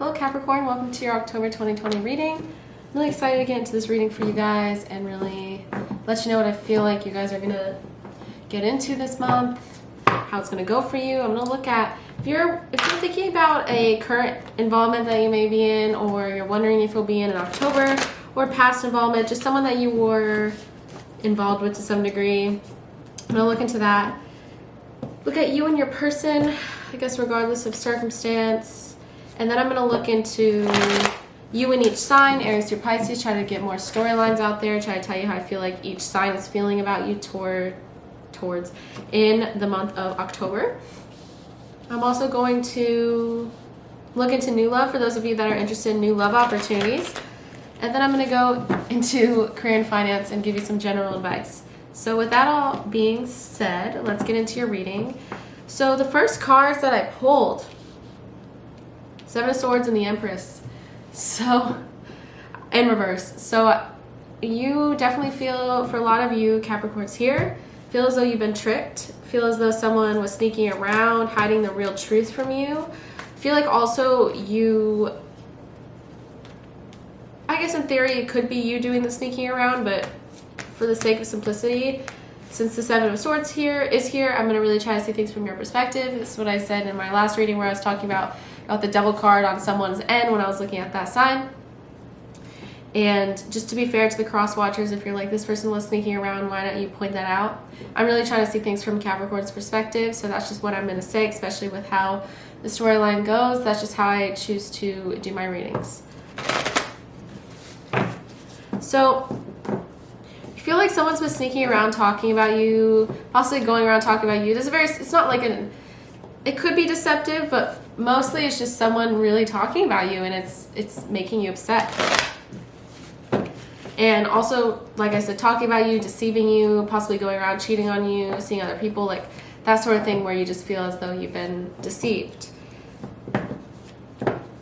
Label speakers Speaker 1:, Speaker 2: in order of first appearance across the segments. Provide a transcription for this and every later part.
Speaker 1: Hello Capricorn, welcome to your October 2020 reading. I'm really excited to get into this reading for you guys and really let you know what I feel like you guys are going to get into this month, how it's going to go for you. I'm going to look at if you're thinking about a current involvement that you may be in, or you're wondering if you'll be in October, or past involvement, just someone that you were involved with to some degree. I'm going to look into that. Look at you and your person, I guess regardless of circumstance. And then I'm going to look into you in each sign, Aries through Pisces, try to get more storylines out there, try to tell you how I feel like each sign is feeling about you towards in the month of October. I'm also going to look into new love for those of you that are interested in new love opportunities. And then I'm going to go into career and finance and give you some general advice. So with that all being said, let's get into your reading. So the first cards that I pulled, Seven of Swords and the Empress. So, in reverse. So you definitely feel, for a lot of you Capricorns here, feel as though you've been tricked. Feel as though someone was sneaking around, hiding the real truth from you. Feel like also you, I guess in theory it could be you doing the sneaking around, but for the sake of simplicity, since the Seven of Swords is here, I'm going to really try to see things from your perspective. This is what I said in my last reading where I was talking about the Devil card on someone's end when I was looking at that sign. And just to be fair to the cross watchers, if you're like, this person was sneaking around, why don't you point that out? I'm really trying to see things from Capricorn's perspective, so that's just what I'm going to say, especially with how the storyline goes. That's just how I choose to do my readings. So you feel like someone's been sneaking around talking about you, possibly going around talking about you. It's not like it could be deceptive, but mostly it's just someone really talking about you, and it's making you upset. And also, like I said, talking about you, deceiving you, possibly going around cheating on you, seeing other people, like that sort of thing where you just feel as though you've been deceived.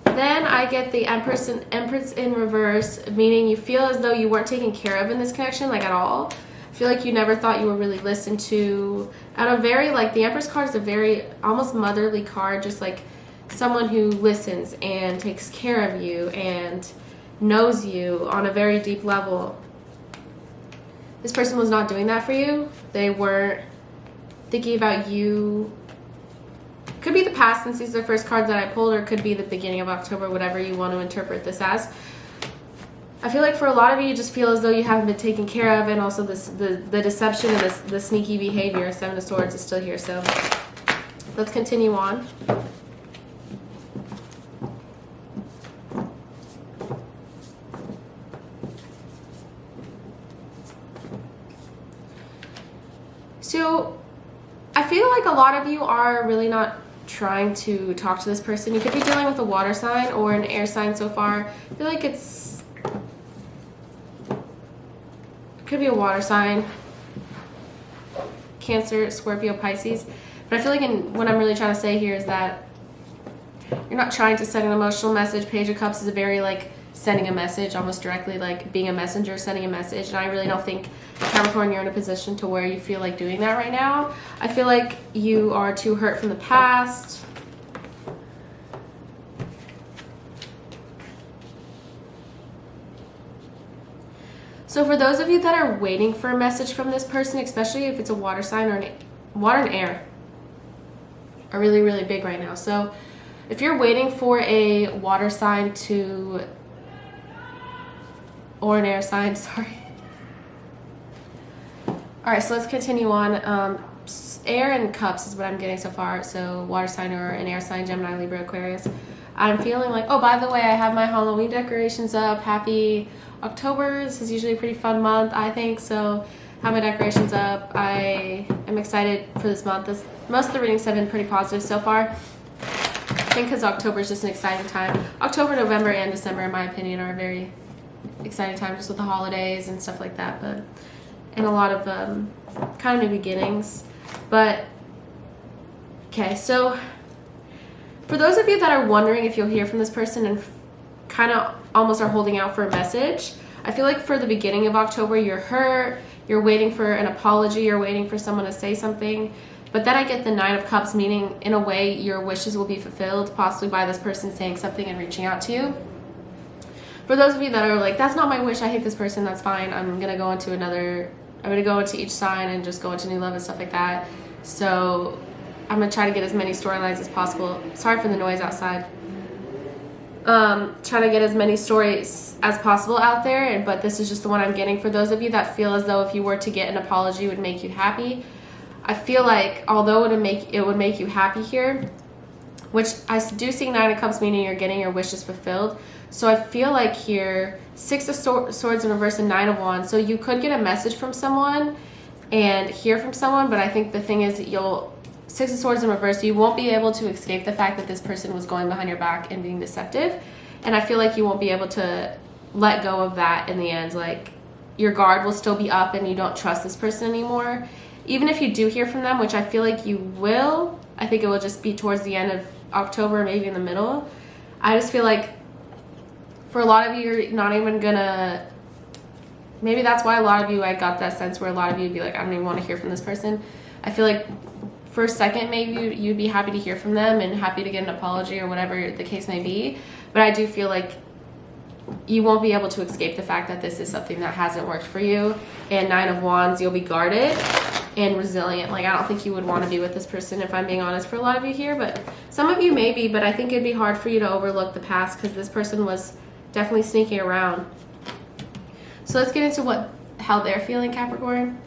Speaker 1: Then I get the Empress in reverse, meaning you feel as though you weren't taken care of in this connection, like at all. I feel like you never thought you were really listened to. At a very, like, the Empress card is a very almost motherly card, just like someone who listens and takes care of you and knows you on a very deep level. This person was not doing that for you. They weren't thinking about you. Could be the past, since these are the first cards that I pulled, or could be the beginning of October, whatever you want to interpret this as. I feel like for a lot of you, you just feel as though you haven't been taken care of, and also the deception and the sneaky behavior. Seven of Swords is still here, so let's continue on. So I feel like a lot of you are really not trying to talk to this person. You could be dealing with a water sign or an air sign so far. I feel like it could be a water sign, Cancer, Scorpio, Pisces. But I feel like what I'm really trying to say here is that you're not trying to send an emotional message. Page of Cups is a very, like, sending a message, almost directly, like being a messenger, sending a message. And I really don't think, Capricorn, you're in a position to where you feel like doing that right now. I feel like you are too hurt from the past. So for those of you that are waiting for a message from this person, especially if it's a water sign, or water and air are really, really big right now. So if you're waiting for a water sign or an air sign, sorry. All right, so let's continue on. Air and Cups is what I'm getting so far. So water sign or an air sign, Gemini, Libra, Aquarius. I'm feeling like, oh, by the way, I have my Halloween decorations up. Happy October. This is usually a pretty fun month, I think. So have my decorations up. I am excited for this month. Most of the readings have been pretty positive so far. I think because October is just an exciting time. October, November, and December, in my opinion, are a very exciting time, just with the holidays and stuff like that. But and a lot of kind of new beginnings. But okay, so for those of you that are wondering if you'll hear from this person and kind of almost are holding out for a message, I feel like for the beginning of October, you're hurt, you're waiting for an apology, you're waiting for someone to say something. But then I get the Nine of Cups, meaning in a way your wishes will be fulfilled, possibly by this person saying something and reaching out to you. For those of you that are like, that's not my wish, I hate this person, that's fine. I'm going to go into each sign and just go into new love and stuff like that. So I'm going to try to get as many storylines as possible. Sorry for the noise outside. Try to get as many stories as possible out there, but this is just the one I'm getting for those of you that feel as though if you were to get an apology, it would make you happy. I feel like although it would make you happy here, which I do see Nine of Cups, meaning you're getting your wishes fulfilled. So I feel like here, Six of Swords in reverse and Nine of Wands. So you could get a message from someone and hear from someone, but I think the thing is Six of Swords in reverse, you won't be able to escape the fact that this person was going behind your back and being deceptive. And I feel like you won't be able to let go of that in the end. Like, your guard will still be up and you don't trust this person anymore. Even if you do hear from them, which I feel like you will, I think it will just be towards the end of October, maybe in the middle. I just feel like for a lot of you, you're not even gonna, maybe that's why a lot of you, I got that sense where a lot of you would be like, I don't even want to hear from this person. I feel like for a second, maybe you'd be happy to hear from them and happy to get an apology or whatever the case may be. But I do feel like you won't be able to escape the fact that this is something that hasn't worked for you. And Nine of Wands, you'll be guarded and resilient. Like, I don't think you would want to be with this person, if I'm being honest, for a lot of you here. But some of you maybe, but I think it'd be hard for you to overlook the past because this person was definitely sneaking around. So let's get into how they're feeling, Capricorn.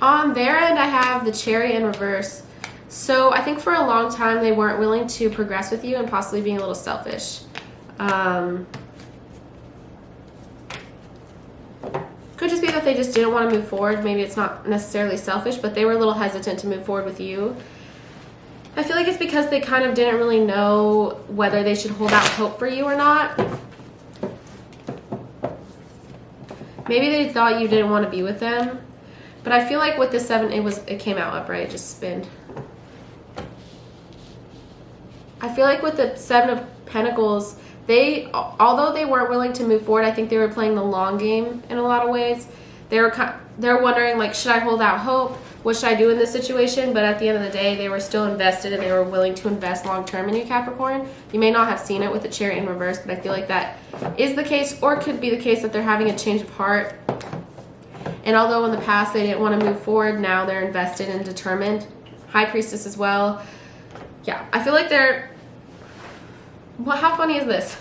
Speaker 1: On their end, I have the Chariot in reverse. So I think for a long time they weren't willing to progress with you and possibly being a little selfish. Could just be that they just didn't want to move forward. Maybe it's not necessarily selfish, but they were a little hesitant to move forward with you. I feel like it's because they kind of didn't really know whether they should hold out hope for you or not. Maybe they thought you didn't want to be with them. But I feel like with the 7, it came out upright, it just spinned. I feel like with the 7 of Pentacles, although they weren't willing to move forward, I think they were playing the long game in a lot of ways. They're wondering, like, should I hold out hope? What should I do in this situation? But at the end of the day, they were still invested and they were willing to invest long term in you, Capricorn. You may not have seen it with the Chariot in reverse, but I feel like that is the case, or it could be the case that they're having a change of heart. And although in the past they didn't want to move forward, now they're invested and determined. High Priestess as well. Yeah, I feel like how funny is this?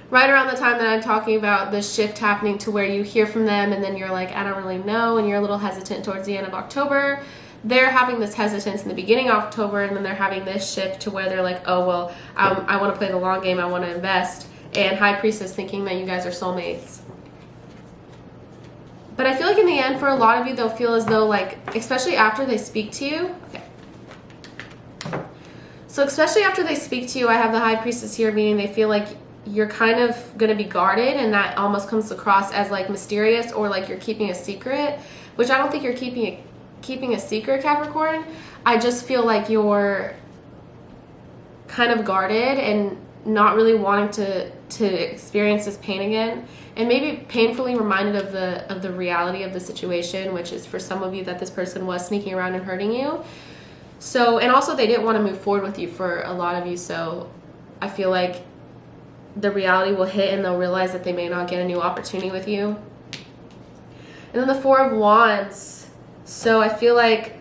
Speaker 1: Right around the time that I'm talking about the shift happening to where you hear from them and then you're like, I don't really know, and you're a little hesitant towards the end of October. They're having this hesitance in the beginning of October, and then they're having this shift to where they're like, oh, well, I want to play the long game, I want to invest. And High Priestess thinking that you guys are soulmates. But I feel like in the end, for a lot of you, they'll feel as though, like, especially after they speak to you. Okay. So especially after they speak to you, I have the High Priestess here, meaning they feel like you're kind of going to be guarded, and that almost comes across as, like, mysterious, or like you're keeping a secret, which I don't think you're keeping a secret, Capricorn. I just feel like you're kind of guarded and not really wanting to experience this pain again, and maybe painfully reminded of the reality of the situation, which is for some of you that this person was sneaking around and hurting you. So, and also they didn't want to move forward with you for a lot of you, so I feel like the reality will hit and they'll realize that they may not get a new opportunity with you. And then the Four of Wands. So I feel like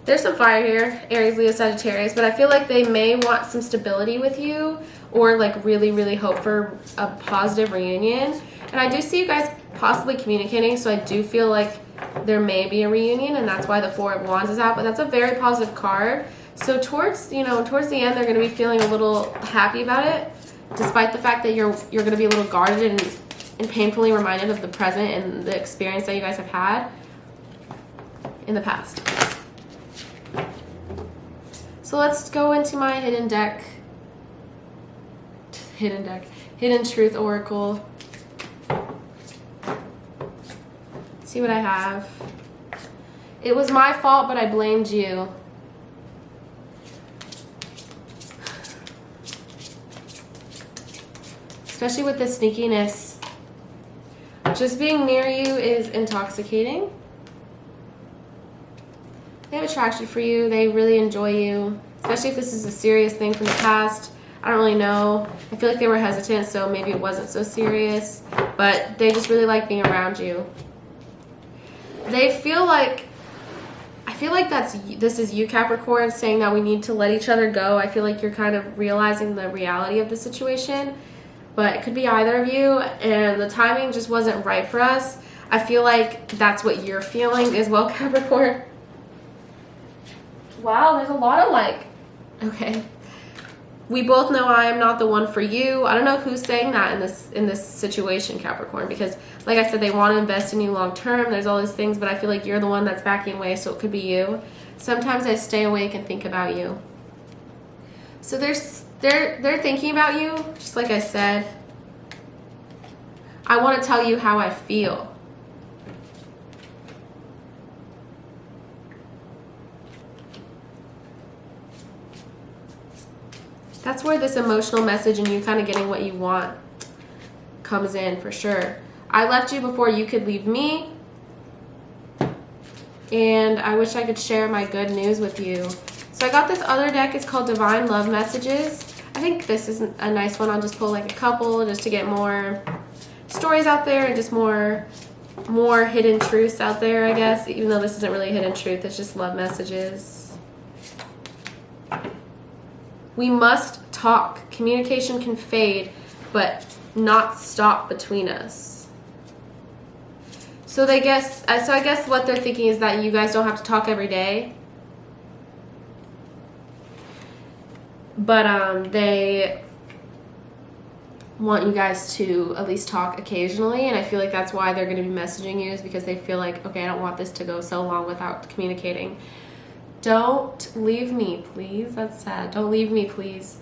Speaker 1: there's some fire here, Aries, Leo, Sagittarius, but I feel like they may want some stability with you, or like really, really hope for a positive reunion. And I do see you guys possibly communicating, so I do feel like there may be a reunion, and that's why the Four of Wands is out, but that's a very positive card. So towards the end, they're going to be feeling a little happy about it, despite the fact that you're going to be a little guarded and painfully reminded of the present and the experience that you guys have had in the past. So let's go into my hidden truth oracle. See what I have. It was my fault, but I blamed you. Especially with the sneakiness Just being near you is intoxicating. They have attraction for you. They really enjoy you, especially if this is a serious thing from the past. I don't really know. I feel like they were hesitant, so maybe it wasn't so serious. But they just really like being around you. They feel like, I feel like this is you, Capricorn, saying that we need to let each other go. I feel like you're kind of realizing the reality of the situation. But it could be either of you, and the timing just wasn't right for us. I feel like that's what you're feeling as well, Capricorn. Wow, there's a lot of like, okay. We both know I am not the one for you. I don't know who's saying that in this situation, Capricorn, because like I said, they want to invest in you long term. There's all these things, but I feel like you're the one that's backing away, so it could be you. Sometimes I stay awake and think about you. So they're thinking about you, just like I said. I want to tell you how I feel. That's where this emotional message and you kind of getting what you want comes in for sure. I left you before you could leave me. And I wish I could share my good news with you. So I got this other deck. It's called Divine Love Messages. I think this is a nice one. I'll just pull like a couple just to get more stories out there and just more hidden truths out there, I guess. Even though this isn't really a hidden truth. It's just love messages. We must talk. Communication can fade, but not stop between us. So I guess what they're thinking is that you guys don't have to talk every day. But they want you guys to at least talk occasionally, and I feel like that's why they're going to be messaging you, is because they feel like, okay, I don't want this to go so long without communicating. Don't leave me, please. That's sad. Don't leave me, please.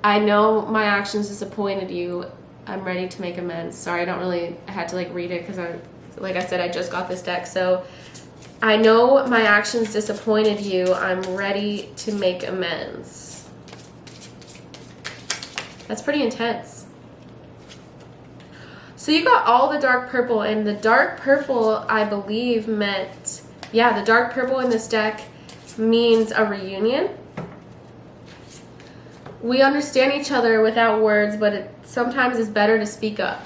Speaker 1: I know my actions disappointed you. I'm ready to make amends. Sorry, I had to like read it because like I said, I just got this deck. So I know my actions disappointed you. I'm ready to make amends. That's pretty intense. So you got all the dark purple, and the dark purple, I believe, meant... Yeah, the dark purple in this deck means a reunion. We understand each other without words, but it sometimes is better to speak up.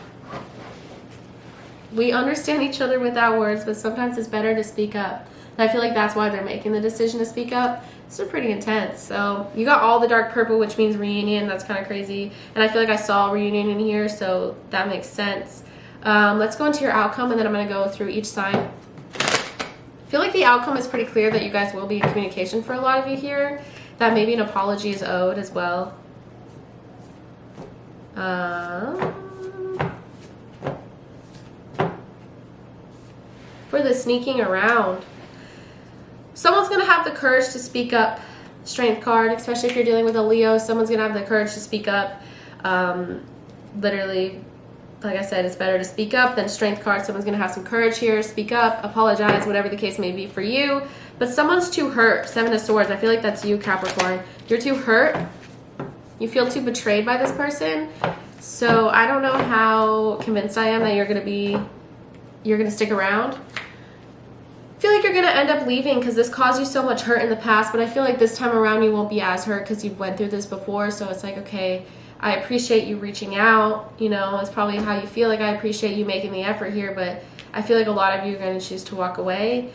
Speaker 1: We understand each other without words, but sometimes it's better to speak up. And I feel like that's why they're making the decision to speak up. It's pretty intense. So you got all the dark purple, which means reunion. That's kind of crazy. And I feel like I saw a reunion in here, so that makes sense. Let's go into your outcome, and then I'm going to go through each sign. I feel like the outcome is pretty clear that you guys will be in communication for a lot of you here. That maybe an apology is owed as well. For the sneaking around. Someone's going to have the courage to speak up. Strength card, especially if you're dealing with a Leo. Someone's going to have the courage to speak up. Literally, like I said, it's better to speak up than strength card. Someone's going to have some courage here. Speak up, apologize, whatever the case may be for you. But someone's too hurt. Seven of Swords. I feel like that's you, Capricorn. You're too hurt. You feel too betrayed by this person. So I don't know how convinced I am that you're going to stick around. I feel like you're going to end up leaving because this caused you so much hurt in the past. But I feel like this time around you won't be as hurt because you've went through this before. So it's like, okay, I appreciate you reaching out, you know, it's probably how you feel. Like, I appreciate you making the effort here, but I feel like a lot of you are going to choose to walk away,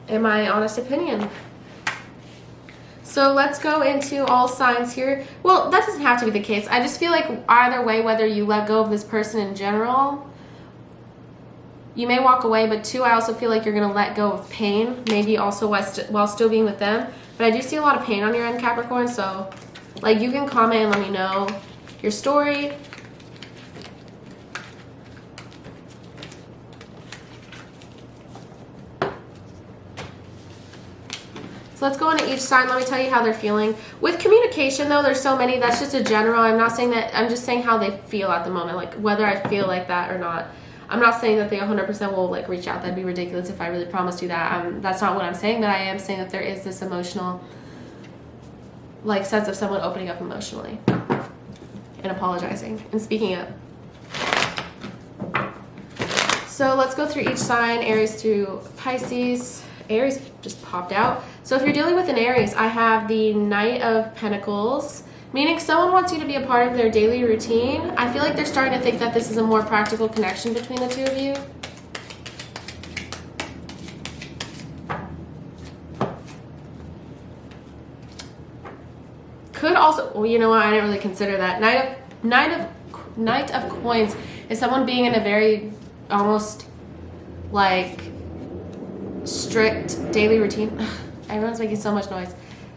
Speaker 1: in my honest opinion. So let's go into all signs here. Well, that doesn't have to be the case. I just feel like either way, whether you let go of this person in general, you may walk away, but two, I also feel like you're going to let go of pain, maybe also while still being with them. But I do see a lot of pain on your end, Capricorn, so... like, you can comment and let me know your story. So let's go into each sign. Let me tell you how they're feeling. With communication, though, there's so many. That's just a general. I'm not saying that. I'm just saying how they feel at the moment, like whether I feel like that or not. I'm not saying that they 100% will like reach out. That'd be ridiculous if I really promised you that. That's not what I'm saying, but I am saying that there is this emotional like sense of someone opening up emotionally and apologizing and speaking up. So let's go through each sign, Aries through Pisces. Aries just popped out. So if you're dealing with an Aries, I have the Knight of Pentacles, meaning someone wants you to be a part of their daily routine. I feel like they're starting to think that this is a more practical connection between the two of you. Could also, well, you know what? I didn't really consider that. Knight of Coins is someone being in a very almost like strict daily routine. Everyone's making so much noise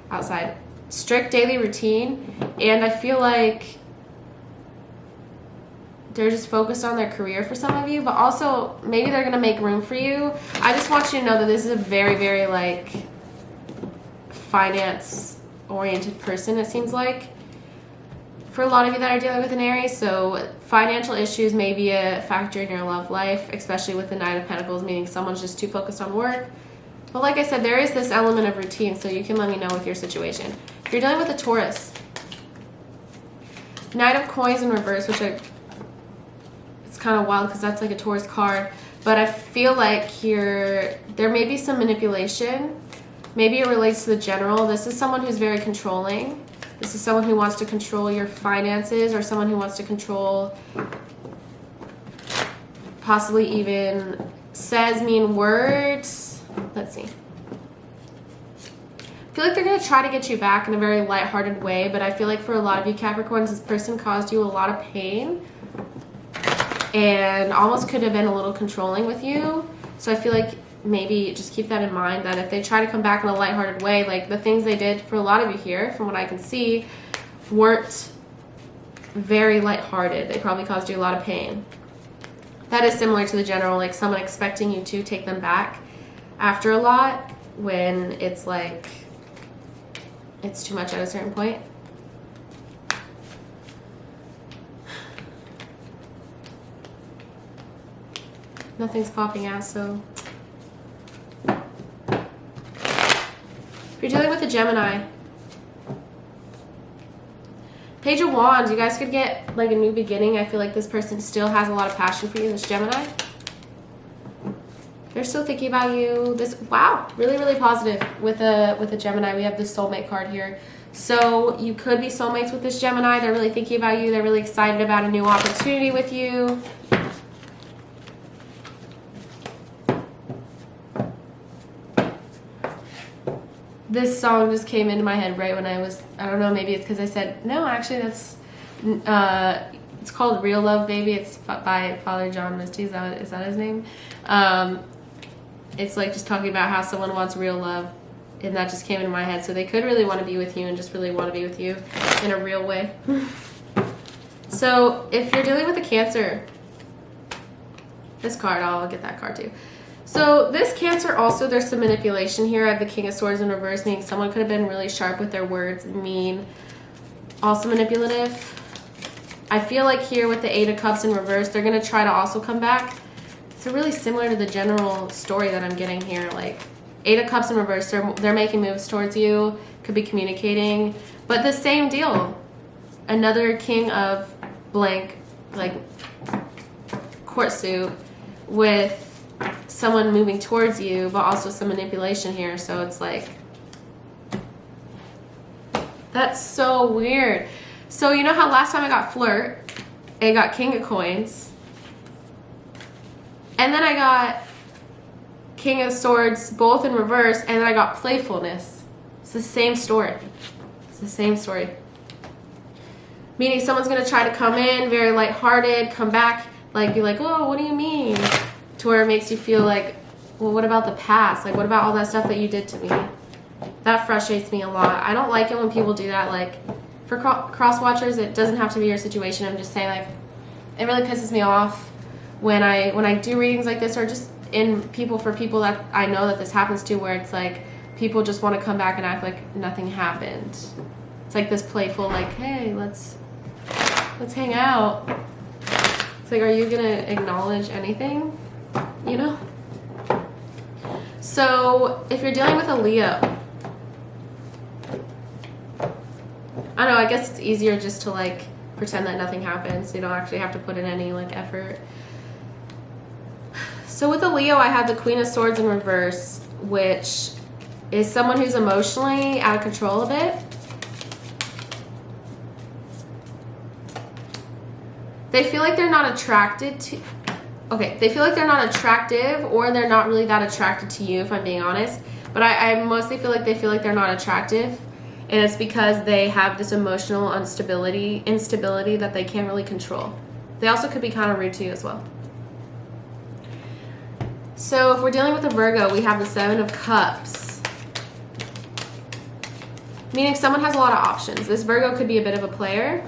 Speaker 1: outside. Strict daily routine, and I feel like they're just focused on their career for some of you, but also maybe they're gonna make room for you. I just want you to know that this is a very, very like finance oriented person, it seems like, for a lot of you that are dealing with an Aries. So financial issues may be a factor in your love life, especially with the Knight of Pentacles, meaning someone's just too focused on work. But like I said, there is this element of routine, so you can let me know with your situation. If you're dealing with a Taurus, Knight of Coins in reverse, which it's kind of wild because that's like a Taurus card, but I feel like here there may be some manipulation. Maybe it relates to the general. This is someone who's very controlling. This is someone who wants to control your finances, or someone who wants to control, possibly even says mean words. Let's see. I feel like they're going to try to get you back in a very lighthearted way, but I feel like for a lot of you Capricorns, this person caused you a lot of pain and almost could have been a little controlling with you. So I feel like maybe just keep that in mind, that if they try to come back in a lighthearted way, like the things they did for a lot of you here, from what I can see, weren't very lighthearted. They probably caused you a lot of pain. That is similar to the general, like someone expecting you to take them back after a lot when it's like it's too much at a certain point. Nothing's popping out, so if you're dealing with a Gemini, Page of Wands, you guys could get like a new beginning. I feel like this person still has a lot of passion for you, this Gemini. They're still thinking about you. This, wow, really, really positive with a Gemini. We have the soulmate card here. So you could be soulmates with this Gemini. They're really thinking about you. They're really excited about a new opportunity with you. This song just came into my head right when I don't know, maybe it's because I said, no, actually that's, it's called Real Love, Baby. It's by Father John Misty. Is that his name? It's like just talking about how someone wants real love, and that just came into my head. So they could really want to be with you and just really want to be with you in a real way. So if you're dealing with a Cancer, this card, I'll get that card too. So this Cancer also, there's some manipulation here. I have the King of Swords in reverse, meaning someone could have been really sharp with their words, mean, also manipulative. I feel like here with the Eight of Cups in reverse, they're going to try to also come back. So really similar to the general story that I'm getting here. Like Eight of Cups in reverse, they're making moves towards you, could be communicating, but the same deal. Another King of blank, like court suit with someone moving towards you, but also some manipulation here. So it's like, that's so weird. So you know how last time I got flirt, I got King of Coins, and then I got King of Swords, both in reverse, and then I got playfulness. It's the same story. It's the same story. Meaning someone's going to try to come in very lighthearted, come back, like be like, oh, what do you mean? To where it makes you feel like, well, what about the past? Like, what about all that stuff that you did to me? That frustrates me a lot. I don't like it when people do that. Like, for cross watchers, it doesn't have to be your situation. I'm just saying, like, it really pisses me off when I do readings like this, or just for people that I know that this happens to, where it's like people just want to come back and act like nothing happened. It's like this playful, like, hey, let's hang out. It's like, are you gonna acknowledge anything? You know? So if you're dealing with a Leo, I don't know, I guess it's easier just to like pretend that nothing happened, so you don't actually have to put in any like effort. So with a Leo, I have the Queen of Swords in reverse, which is someone who's emotionally out of control a bit. They feel like they're not attracted to... Okay, they feel like they're not attractive, or they're not really that attracted to you, if I'm being honest. But I mostly feel like they feel like they're not attractive. And it's because they have this emotional instability that they can't really control. They also could be kind of rude to you as well. So if we're dealing with a Virgo, we have the Seven of Cups. Meaning someone has a lot of options. This Virgo could be a bit of a player.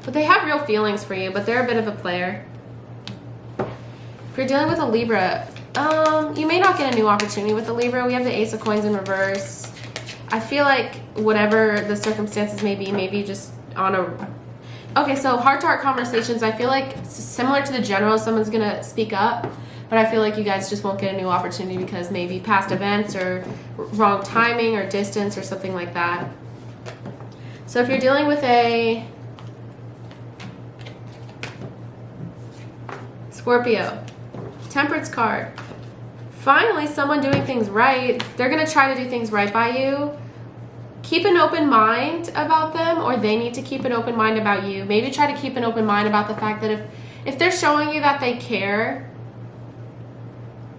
Speaker 1: But they have real feelings for you, but they're a bit of a player. If you're dealing with a Libra, you may not get a new opportunity with a Libra. We have the Ace of Coins in reverse. I feel like whatever the circumstances may be, maybe just on a... Okay, so heart-to-heart conversations, I feel like similar to the general, someone's going to speak up, but I feel like you guys just won't get a new opportunity because maybe past events or wrong timing or distance or something like that. So if you're dealing with a Scorpio, Temperance card. Finally, someone doing things right. They're going to try to do things right by you. Keep an open mind about them, or they need to keep an open mind about you. Maybe try to keep an open mind about the fact that if they're showing you that they care,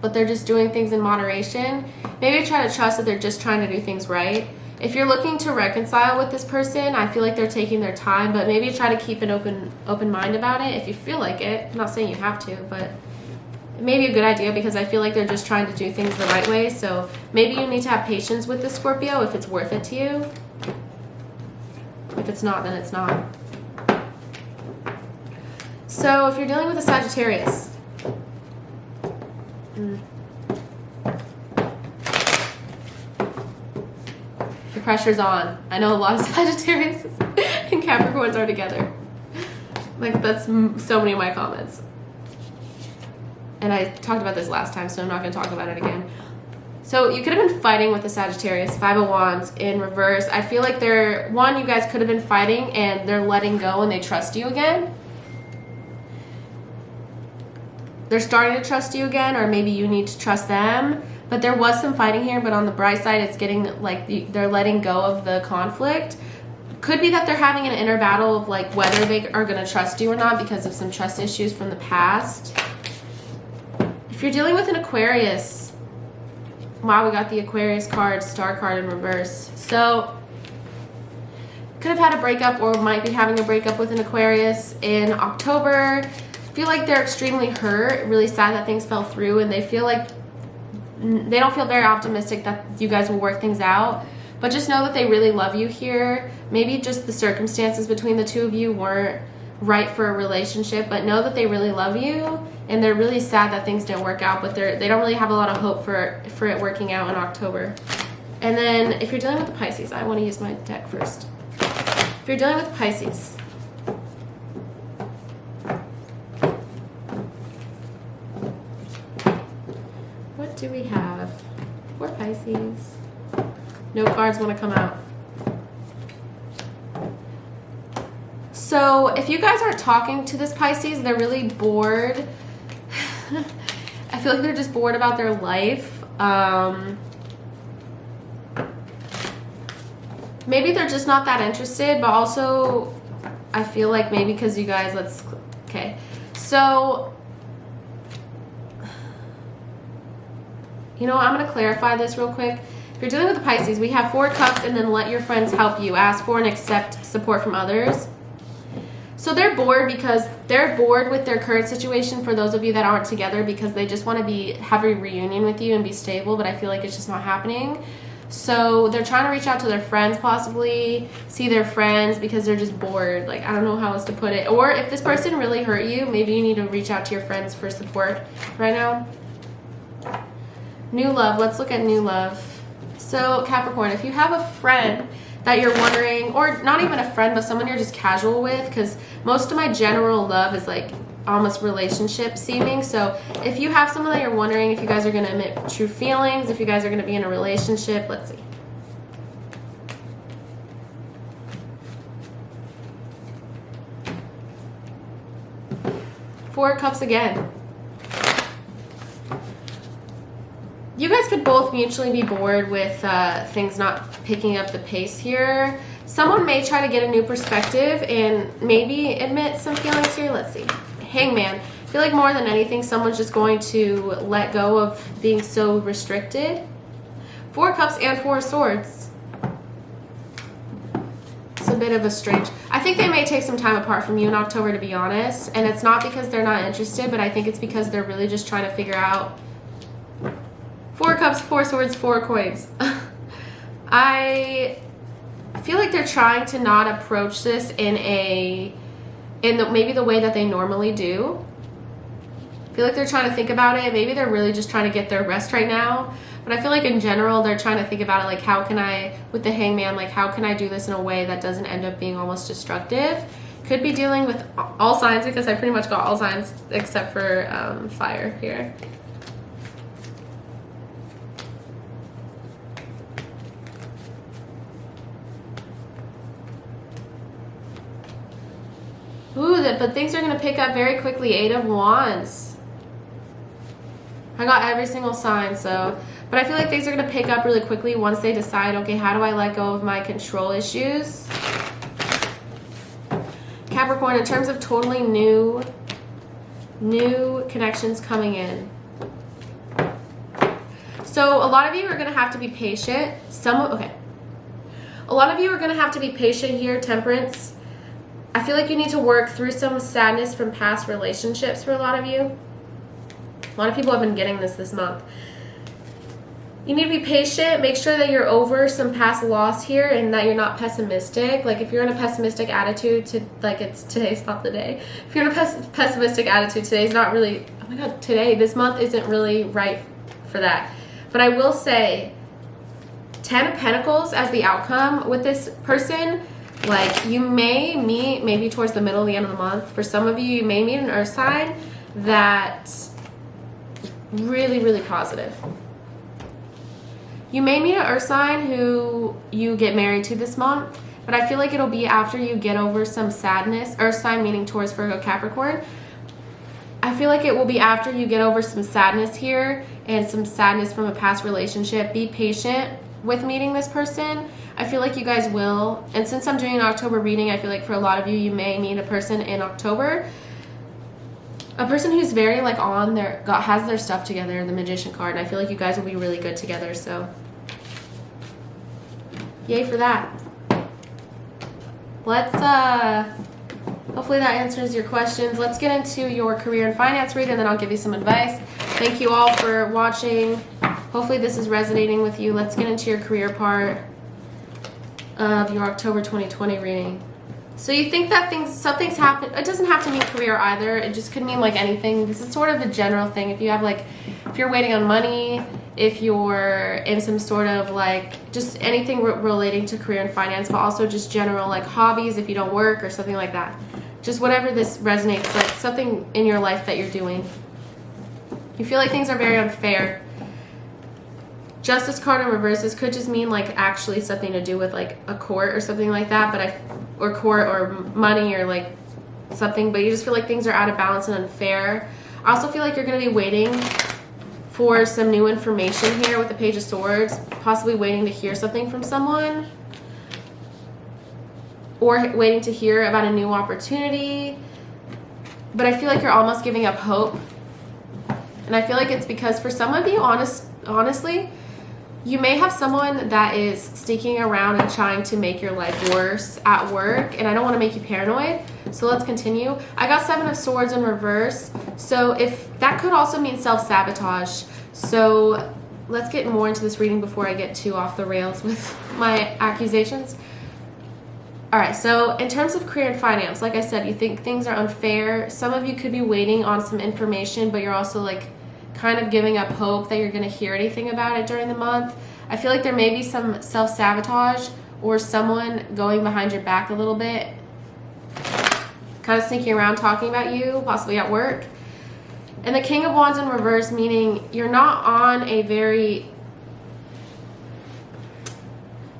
Speaker 1: but they're just doing things in moderation, maybe try to trust that they're just trying to do things right. If you're looking to reconcile with this person, I feel like they're taking their time, but maybe try to keep an open mind about it if you feel like it. I'm not saying you have to, but it may be a good idea because I feel like they're just trying to do things the right way. So maybe you need to have patience with the Scorpio if it's worth it to you. If it's not, then it's not. So if you're dealing with a Sagittarius, the pressure's on. I know a lot of Sagittarius and Capricorns are together. Like, that's so many of my comments. And I talked about this last time, so I'm not going to talk about it again. So you could have been fighting with the Sagittarius, Five of Wands in reverse. I feel like you guys could have been fighting and they're letting go and they trust you again. They're starting to trust you again, or maybe you need to trust them. But there was some fighting here, but on the bright side, it's getting like they're letting go of the conflict. Could be that they're having an inner battle of like whether they are going to trust you or not because of some trust issues from the past. If you're dealing with an Aquarius, wow, we got the Aquarius card, Star card in reverse. So could have had a breakup or might be having a breakup with an Aquarius in October. Feel like they're extremely hurt, really sad that things fell through, and they feel like they don't feel very optimistic that you guys will work things out. But just know that they really love you here. Maybe just the circumstances between the two of you weren't right for a relationship, but know that they really love you, and they're really sad that things didn't work out, but they don't really have a lot of hope for it working out in October. And then if you're dealing with the Pisces, I want to use my deck first. If you're dealing with Pisces, what do we have for Pisces? No cards want to come out. So if you guys aren't talking to this Pisces, they're really bored. I feel like they're just bored about their life. Maybe they're just not that interested, but also I feel like maybe because you guys, okay. So, you know, I'm going to clarify this real quick. If you're dealing with the Pisces, we have Four Cups and then let your friends help you. Ask for and accept support from others. So they're bored because they're bored with their current situation, for those of you that aren't together, because they just want to have a reunion with you and be stable, but I feel like it's just not happening. So they're trying to reach out to their friends, possibly see their friends, because they're just bored. Like, I don't know how else to put it. Or if this person really hurt you, maybe you need to reach out to your friends for support right now. New love. Let's look at new love. So Capricorn, if you have a friend that you're wondering, or not even a friend, but someone you're just casual with, because most of my general love is like almost relationship seeming. So if you have someone that you're wondering if you guys are going to admit true feelings, if you guys are going to be in a relationship, let's see. Four Cups again. You guys could both mutually be bored with things not picking up the pace here. Someone may try to get a new perspective and maybe admit some feelings here. Let's see. Hangman. I feel like more than anything, someone's just going to let go of being so restricted. 4 Cups and 4 Swords. It's a bit of a strange... I think they may take some time apart from you in October, to be honest. And it's not because they're not interested, but I think it's because they're really just trying to figure out... 4 Cups, 4 Swords, 4 Coins. I feel like they're trying to not approach this in maybe the way that they normally do. I feel like they're trying to think about it. Maybe they're really just trying to get their rest right now. But I feel like in general, they're trying to think about it like, how can I, with the Hangman, like, how can I do this in a way that doesn't end up being almost destructive? Could be dealing with all signs, because I pretty much got all signs except for fire here. Ooh, but things are going to pick up very quickly. 8 of Wands. I got every single sign, so... But I feel like things are going to pick up really quickly once they decide, okay, how do I let go of my control issues? Capricorn, in terms of totally new connections coming in. So a lot of you are going to have to be patient. Okay. A lot of you are going to have to be patient here, Temperance. I feel like you need to work through some sadness from past relationships for a lot of you. A lot of people have been getting this month. You need to be patient. Make sure that you're over some past loss here and that you're not pessimistic. Like, if you're in a pessimistic attitude, today's not the day. If you're in a pessimistic attitude, today's not really, oh my God, this month isn't really right for that. But I will say, 10 of Pentacles as the outcome with this person. Like, you may meet, maybe towards the middle, the end of the month, for some of you, you may meet an earth sign that's really, really positive. You may meet an earth sign who you get married to this month, but I feel like it'll be after you get over some sadness. Earth sign meaning Taurus, Virgo, Capricorn. I feel like it will be after you get over some sadness here and some sadness from a past relationship. Be patient with meeting this person. I feel like you guys will. And since I'm doing an October reading, I feel like for a lot of you, you may meet a person in October. A person who's very like on their, has their stuff together, the Magician card. And I feel like you guys will be really good together. So yay for that. Let's, hopefully that answers your questions. Let's get into your career and finance read, and then I'll give you some advice. Thank you all for watching. Hopefully this is resonating with you. Let's get into your career part of your October 2020 reading. So you think that something's happened. It doesn't have to mean career either. It just could mean like anything. This is sort of a general thing. If you have like, if you're waiting on money, if you're in some sort of like, just anything relating to career and finance, but also just general like hobbies if you don't work or something like that. Just whatever this resonates, like something in your life that you're doing. You feel like things are very unfair. Justice card in reverse, this could just mean like actually something to do with like a court or something like that, but or court or money or like something, but you just feel like things are out of balance and unfair. I also feel like you're going to be waiting for some new information here with the Page of Swords, possibly waiting to hear something from someone or waiting to hear about a new opportunity, but I feel like you're almost giving up hope. And I feel like it's because for some of you, honestly, you may have someone that is sticking around and trying to make your life worse at work, and I don't want to make you paranoid, so let's continue. I got 7 of Swords in reverse, so if that could also mean self-sabotage. So let's get more into this reading before I get too off the rails with my accusations. Alright, so in terms of career and finance, like I said, you think things are unfair. Some of you could be waiting on some information, but you're also like kind of giving up hope that you're going to hear anything about it during the month. I feel like there may be some self-sabotage or someone going behind your back a little bit, kind of sneaking around talking about you, possibly at work. And the King of Wands in reverse, meaning you're not on a very...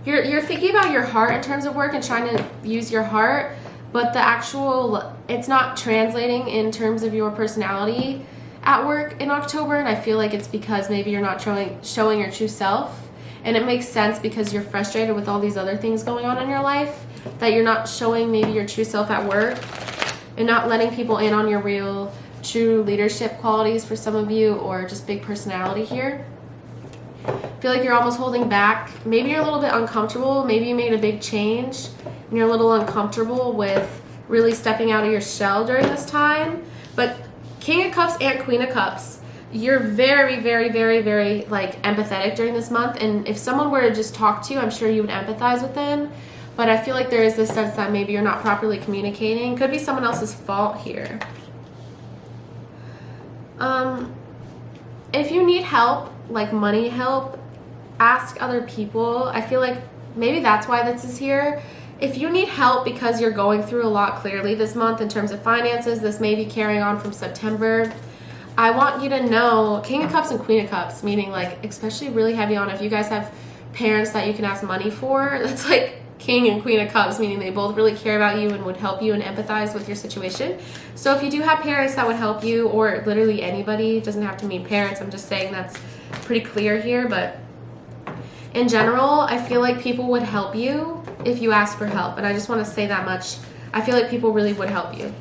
Speaker 1: You're thinking about your heart in terms of work and trying to use your heart, but the actual... It's not translating in terms of your personality. at work in October, and I feel like it's because maybe you're not showing your true self. And it makes sense because you're frustrated with all these other things going on in your life, that you're not showing maybe your true self at work and not letting people in on your real true leadership qualities for some of you, or just big personality here. I feel like you're almost holding back. Maybe you're a little bit uncomfortable. Maybe you made a big change and you're a little uncomfortable with really stepping out of your shell during this time. But King of Cups and Queen of Cups, you're very, very, very, very like empathetic during this month. And if someone were to just talk to you, I'm sure you would empathize with them. But I feel like there is this sense that maybe you're not properly communicating. Could be someone else's fault here. If you need help, like money help, ask other people. I feel like maybe that's why this is here. If you need help because you're going through a lot clearly this month in terms of finances, this may be carrying on from September. I want you to know King of Cups and Queen of Cups, meaning like especially really heavy on if you guys have parents that you can ask money for. That's like King and Queen of Cups, meaning they both really care about you and would help you and empathize with your situation. So if you do have parents that would help you, or literally anybody, it doesn't have to mean parents, I'm just saying that's pretty clear here, but in general, I feel like people would help you if you ask for help. And I just want to say that much. I feel like people really would help you.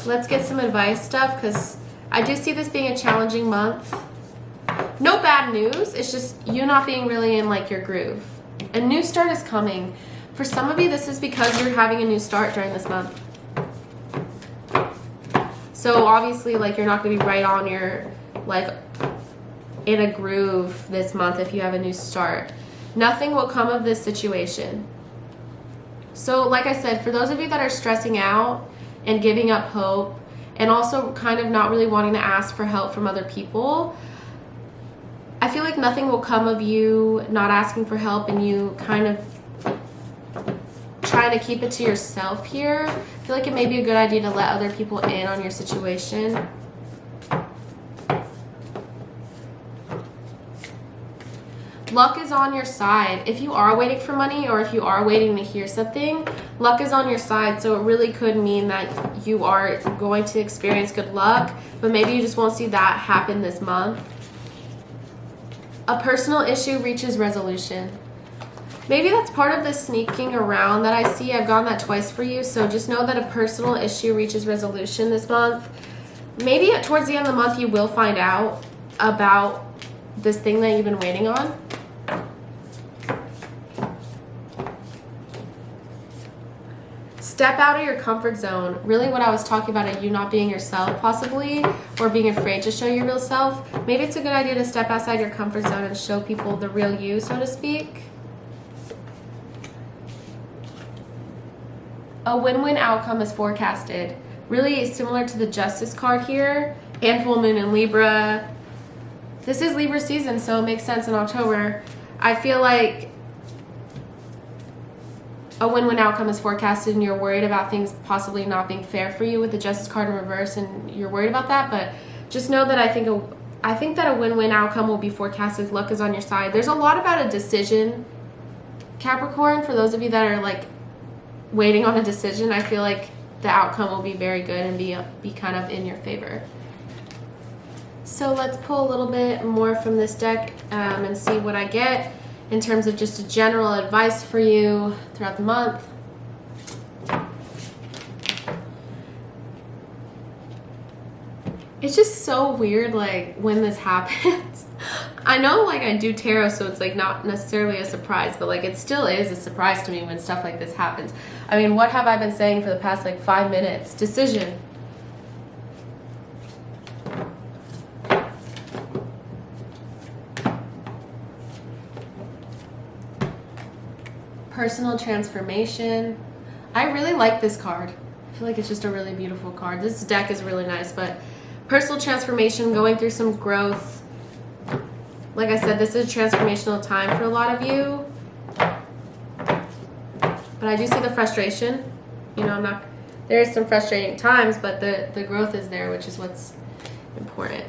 Speaker 1: Let's get some advice stuff, because I do see this being a challenging month. No bad news. It's just you not being really in like your groove. A new start is coming. For some of you, this is because you're having a new start during this month. So obviously, like, you're not going to be right on your, like, in a groove this month if you have a new start. Nothing will come of this situation. So like I said, for those of you that are stressing out and giving up hope, and also kind of not really wanting to ask for help from other people, I feel like nothing will come of you not asking for help and you kind of trying to keep it to yourself here. I feel like it may be a good idea to let other people in on your situation. Luck is on your side. If you are waiting for money, or if you are waiting to hear something, luck is on your side. So it really could mean that you are going to experience good luck, but maybe you just won't see that happen this month. A personal issue reaches resolution. Maybe that's part of the sneaking around that I see. I've gotten that twice for you. So just know that a personal issue reaches resolution this month. Maybe towards the end of the month, you will find out about this thing that you've been waiting on. Step out of your comfort zone. Really what I was talking about is you not being yourself possibly, or being afraid to show your real self. Maybe it's a good idea to step outside your comfort zone and show people the real you, so to speak. A win-win outcome is forecasted. Really similar to the Justice card here, and full moon in Libra. This is Libra season, so it makes sense in October. I feel like a win-win outcome is forecasted and you're worried about things possibly not being fair for you with the Justice card in reverse, and you're worried about that. But just know that I think that a win-win outcome will be forecasted. Luck is on your side. There's a lot about a decision, Capricorn. For those of you that are like waiting on a decision, I feel like the outcome will be very good and be kind of in your favor. So let's pull a little bit more from this deck and see what I get in terms of just a general advice for you throughout the month. It's just so weird, like, when this happens. I know, like, I do tarot, so it's, like, not necessarily a surprise, but, like, it still is a surprise to me when stuff like this happens. I mean, what have I been saying for the past, like, 5 minutes? Decision. Personal transformation. I really like this card. I feel like it's just a really beautiful card. This deck is really nice, but personal transformation, going through some growth. Like I said, this is a transformational time for a lot of you. But I do see the frustration. You know, there is some frustrating times, but the growth is there, which is what's important.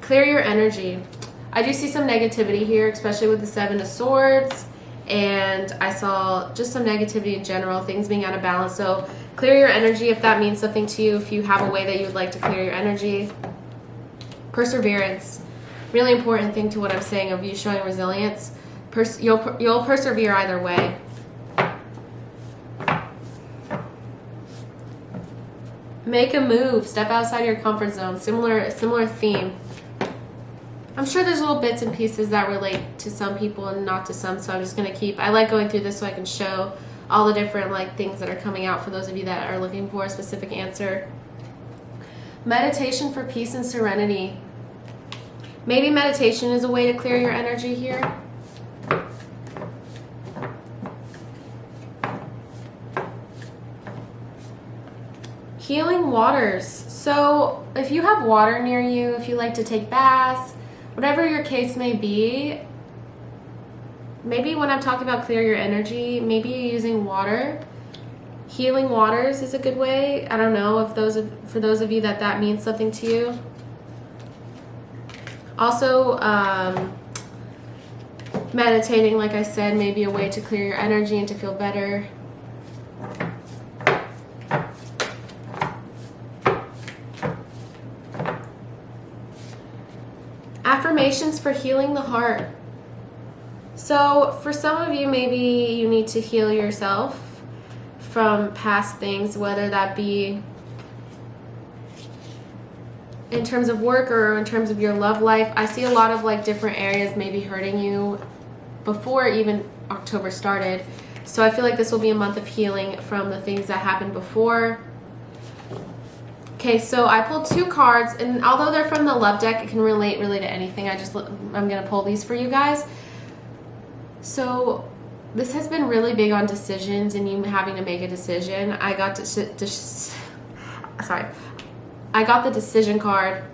Speaker 1: Clear your energy. I do see some negativity here, especially with the 7 of Swords and I saw just some negativity in general, things being out of balance. So clear your energy if that means something to you, if you have a way that you would like to clear your energy. Perseverance, really important thing to what I'm saying of you showing resilience. You'll persevere either way. Make a move, step outside your comfort zone. Similar theme. I'm sure there's little bits and pieces that relate to some people and not to some, so I'm just gonna I like going through this so I can show all the different like things that are coming out for those of you that are looking for a specific answer. Meditation for peace and serenity. Maybe meditation is a way to clear your energy here. Healing waters. So if you have water near you, if you like to take baths, whatever your case may be, maybe when I'm talking about clear your energy, maybe you're using water. Healing waters is a good way. I don't know if for those of you that means something to you. Also, meditating, like I said, may be a way to clear your energy and to feel better. Affirmations for healing the heart. So for some of you, maybe you need to heal yourself from past things, whether that be in terms of work or in terms of your love life. I see a lot of like different areas maybe hurting you before even October started. So I feel like this will be a month of healing from the things that happened before. Okay, so I pulled 2 cards, and although they're from the love deck, it can relate really to anything. I'm going to pull these for you guys. So this has been really big on decisions and you having to make a decision. I got the decision card,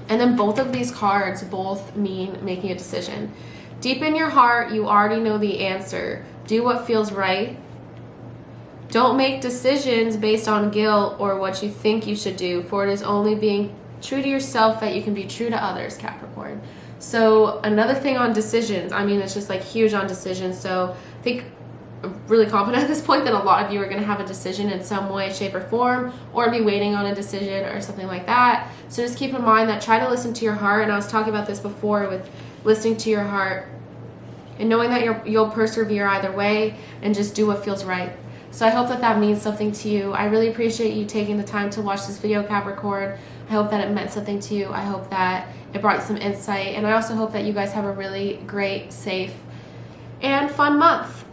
Speaker 1: and then both of these cards both mean making a decision. Deep in your heart, you already know the answer. Do what feels right. Don't make decisions based on guilt or what you think you should do, for it is only being true to yourself that you can be true to others, Capricorn. So another thing on decisions, I mean, it's just like huge on decisions. So I think I'm really confident at this point that a lot of you are going to have a decision in some way, shape, or form, or be waiting on a decision or something like that. So just keep in mind that try to listen to your heart. And I was talking about this before with listening to your heart and knowing that you'll persevere either way, and just do what feels right. So I hope that means something to you. I really appreciate you taking the time to watch this video, Capricorn. I hope that it meant something to you. I hope that it brought you some insight. And I also hope that you guys have a really great, safe, and fun month.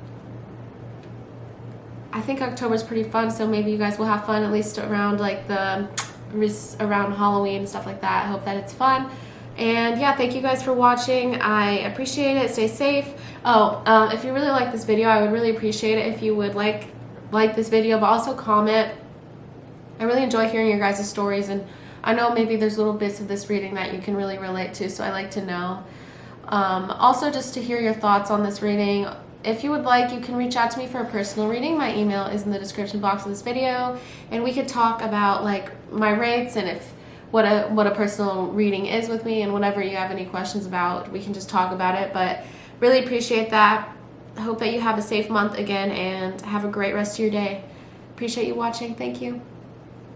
Speaker 1: I think October's pretty fun, so maybe you guys will have fun at least around like around Halloween and stuff like that. I hope that it's fun. And yeah, thank you guys for watching. I appreciate it. Stay safe. If you really like this video, I would really appreciate it if you would like this video, but also comment. I really enjoy hearing your guys' stories, and I know maybe there's little bits of this reading that you can really relate to, so I like to know. Also, just to hear your thoughts on this reading. If you would like, you can reach out to me for a personal reading. My email is in the description box of this video, and we could talk about like my rates and what a personal reading is with me, and whatever you have any questions about, we can just talk about it. But really appreciate that. I hope that you have a safe month again, and have a great rest of your day. Appreciate you watching. Thank you.